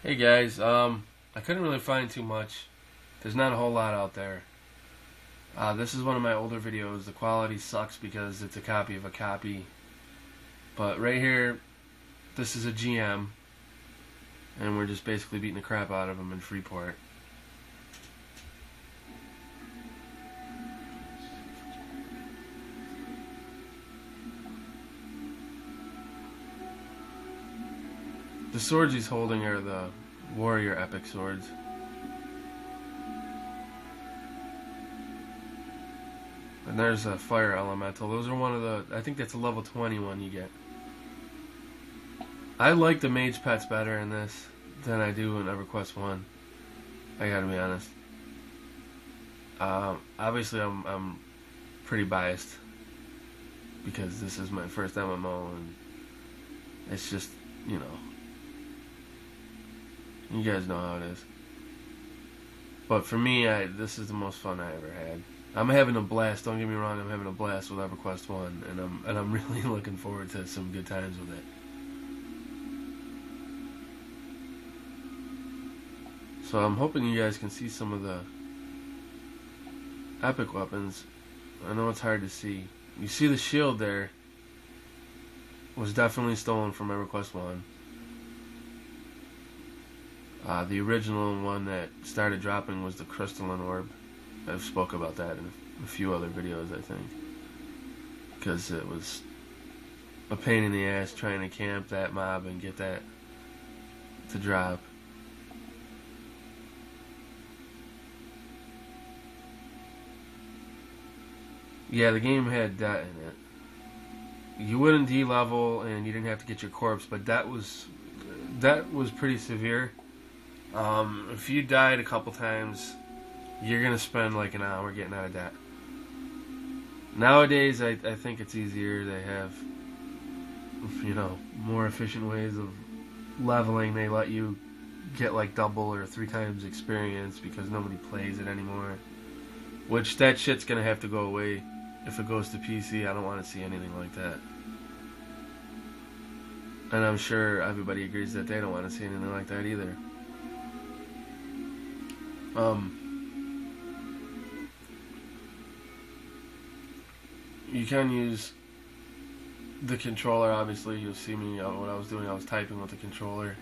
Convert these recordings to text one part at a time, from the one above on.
Hey guys, I couldn't really find too much. There's not a whole lot out there. This is one of my older videos. The quality sucks because it's a copy of a copy. But right here, this is a GM, and we're just basically beating the crap out of him in Freeport. The swords he's holding are the warrior epic swords. And there's a fire elemental. Those are one of the... I think that's a level 20 one you get. I like the mage pets better in this than I do in EverQuest 1. I gotta be honest. Obviously I'm pretty biased because this is my first MMO and it's just, you guys know how it is. But for me, this is the most fun I ever had. I'm having a blast. Don't get me wrong. I'm having a blast with EverQuest 1, and I'm really looking forward to some good times with it. So I'm hoping you guys can see some of the epic weapons. I know it's hard to see. You see the shield there was definitely stolen from EverQuest 1. The original one that started dropping was the crystalline orb. I've spoke about that in a few other videos, I think, because it was a pain in the ass trying to camp that mob and get that to drop. Yeah, the game had that in it. You wouldn't D-level and you didn't have to get your corpse, but that was pretty severe. If you died a couple times, you're gonna spend like an hour getting out of that. Nowadays, I think it's easier. They have, more efficient ways of leveling. They let you get like double or 3 times experience because nobody plays it anymore. Which that shit's gonna have to go away if it goes to PC. I don't want to see anything like that. And I'm sure everybody agrees that they don't want to see anything like that either. You can use the controller, obviously. You'll see me, what I was doing, I was typing with the controller.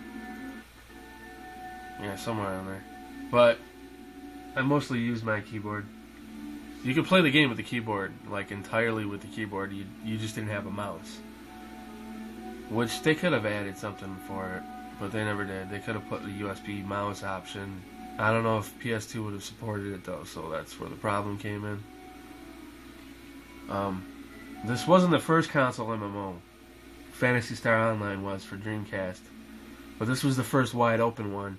Yeah, somewhere on there. But I mostly use my keyboard. You can play the game with the keyboard, like entirely with the keyboard. You just didn't have a mouse. Which they could have added something for it, but they never did. They could have put the USB mouse option. I don't know if PS2 would have supported it though, so that's where the problem came in. This wasn't the first console MMO. Phantasy Star Online was for Dreamcast, but this was the first wide open one.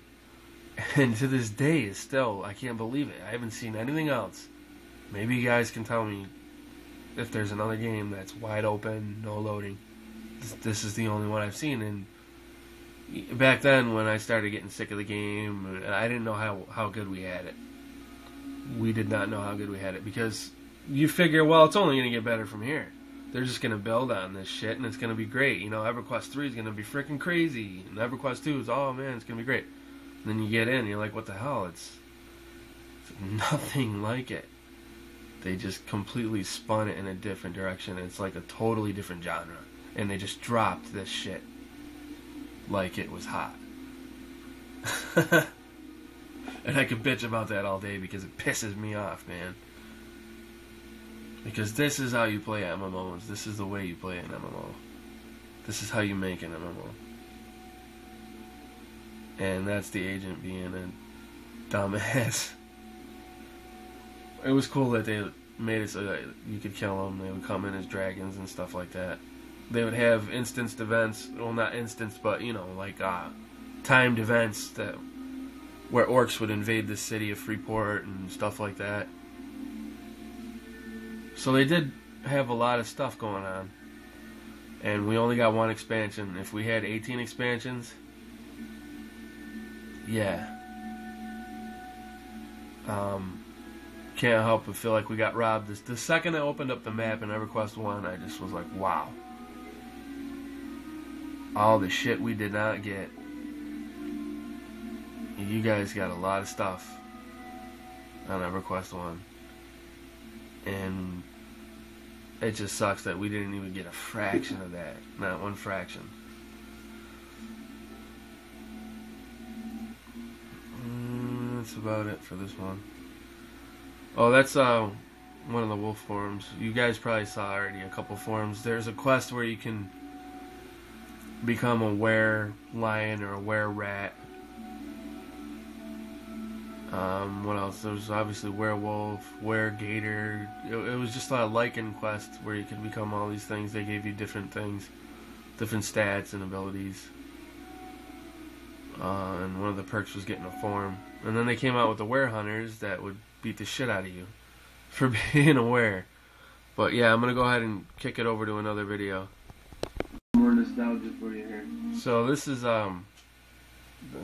And to this day, it's still, I can't believe it. I haven't seen anything else. Maybe you guys can tell me if there's another game that's wide open, no loading. This is the only one I've seen. And back then, when I started getting sick of the game, I didn't know how good we had it. We did not know how good we had it because you figure, well, it's only going to get better from here. They're just going to build on this shit, and it's going to be great. EverQuest 3 is going to be freaking crazy, and EverQuest 2 is, oh man, it's going to be great. And then you get in, and you're like, what the hell? It's nothing like it. They just completely spun it in a different direction. It's like a totally different genre. And they just dropped this shit like it was hot. And I could bitch about that all day because it pisses me off, man. Because this is how you play MMOs. This is the way you play an MMO. This is how you make an MMO. And that's the agent being a dumbass. It was cool that they made it so that you could kill them. They would come in as dragons and stuff like that. They would have instanced events. Well, not instanced, but, timed events where orcs would invade the city of Freeport and stuff like that. So they did have a lot of stuff going on. And we only got 1 expansion. If we had 18 expansions, yeah. Can't help but feel like we got robbed. The second I opened up the map in EverQuest 1, I just was like, wow. All the shit we did not get. you guys got a lot of stuff on EverQuest 1. And it just sucks that we didn't even get a fraction of that. Not one fraction. That's about it for this one. Oh, that's one of the wolf forums. You guys probably saw already a couple forums. There's a quest where you can become a were-lion or a were-rat. What else? There was obviously werewolf, were-gator. It was just a lichen quest where you could become all these things. They gave you different things, different stats and abilities. And one of the perks was getting a form. And then they came out with the were-hunters that would beat the shit out of you for being a were. But yeah, I'm going to go ahead and kick it over to another video. More nostalgia for you here. So this is, that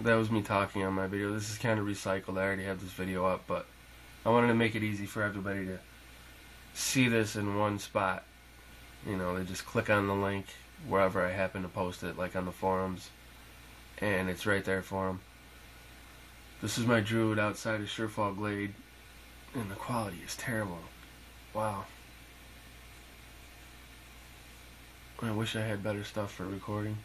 was me talking on my video. This is kind of recycled. I already have this video up, but I wanted to make it easy for everybody to see this in one spot. You know, they just click on the link wherever I happen to post it, like on the forums, and it's right there for them. This is my druid outside of Surefall Glade, and the quality is terrible. Wow. I wish I had better stuff for recording.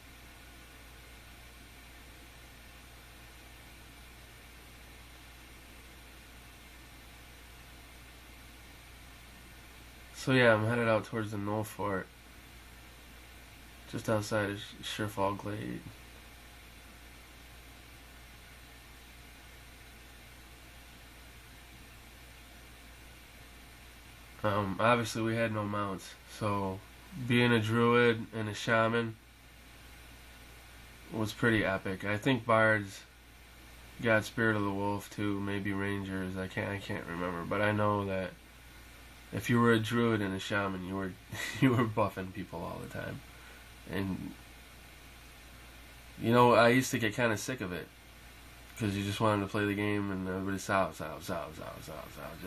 So yeah, I'm headed out towards the Knoll Fort, just outside of Surefall Glade. Obviously we had no mounts, so being a druid and a shaman was pretty epic. I think bards got Spirit of the Wolf too, maybe rangers. I can't remember, but I know that if you were a druid and a shaman, you were buffing people all the time. And you know, I used to get kind of sick of it because you just wanted to play the game and everybody's sow. You're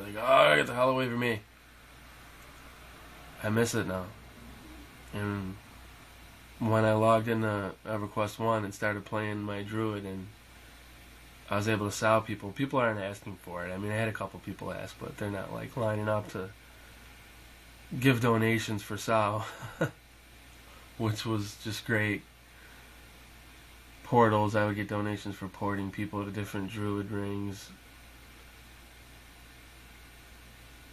like, oh, get the hell away from me. I miss it now. And when I logged into EverQuest 1 and started playing my druid, and I was able to sow people, people aren't asking for it. I mean, I had a couple people ask, but they're not like lining up to give donations for sow, which was just great. Portals, I would get donations for porting people to different druid rings.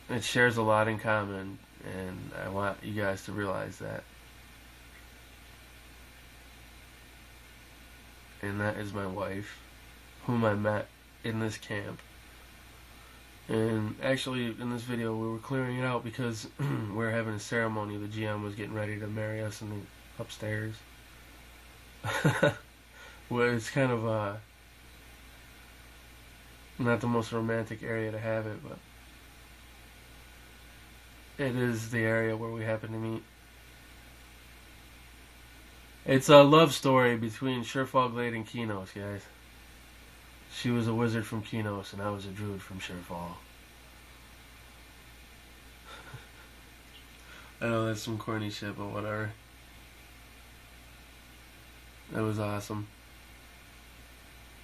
It shares a lot in common, and I want you guys to realize that. And that is my wife, whom I met in this camp. And actually, in this video, we were clearing it out because we were having a ceremony. The GM was getting ready to marry us in the upstairs. Well, it's kind of not the most romantic area to have it, but it is the area where we happen to meet. It's a love story between Surefall Glade and Kenos, guys. She was a wizard from Kenos, and I was a druid from Surefall. I know that's some corny shit, but whatever. It was awesome.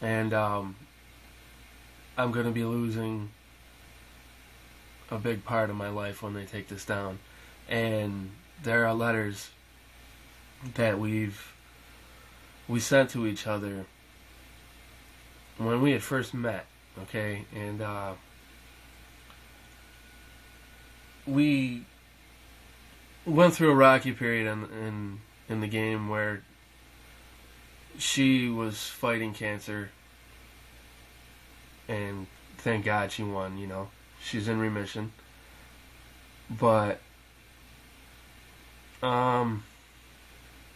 And I'm going to be losing a big part of my life when they take this down. And there are letters that we sent to each other when we had first met, okay? And we went through a rocky period in the game where she was fighting cancer, and thank God she won, you know. She's in remission. But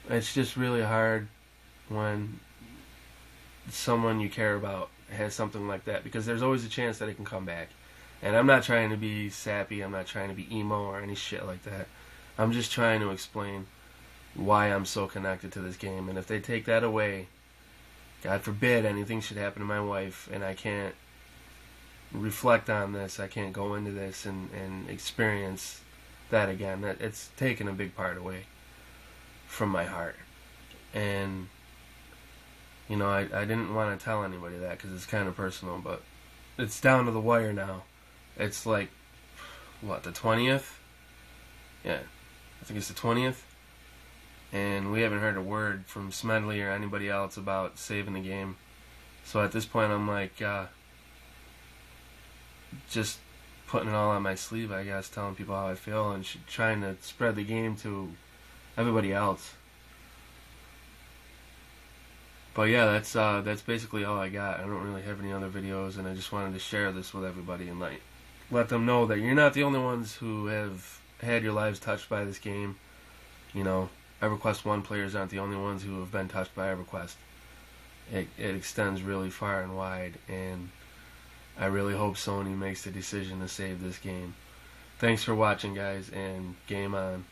it's just really hard when someone you care about has something like that, because there's always a chance that it can come back. And I'm not trying to be sappy, I'm not trying to be emo or any shit like that. I'm just trying to explain why I'm so connected to this game. And if they take that away, God forbid anything should happen to my wife and I can't reflect on this, I can't go into this and experience that again. It's taken a big part away from my heart. And You know, I didn't want to tell anybody that because it's kind of personal, but it's down to the wire now. It's like, what, the 20th? Yeah, I think it's the 20th. And we haven't heard a word from Smedley or anybody else about saving the game. So at this point, I'm like, just putting it all on my sleeve, I guess, telling people how I feel and trying to spread the game to everybody else. But yeah, that's basically all I got. I don't really have any other videos, and I just wanted to share this with everybody and like let them know that you're not the only ones who have had your lives touched by this game. You know, EverQuest 1 players aren't the only ones who have been touched by EverQuest. It extends really far and wide, and I really hope Sony makes the decision to save this game. Thanks for watching, guys, and game on.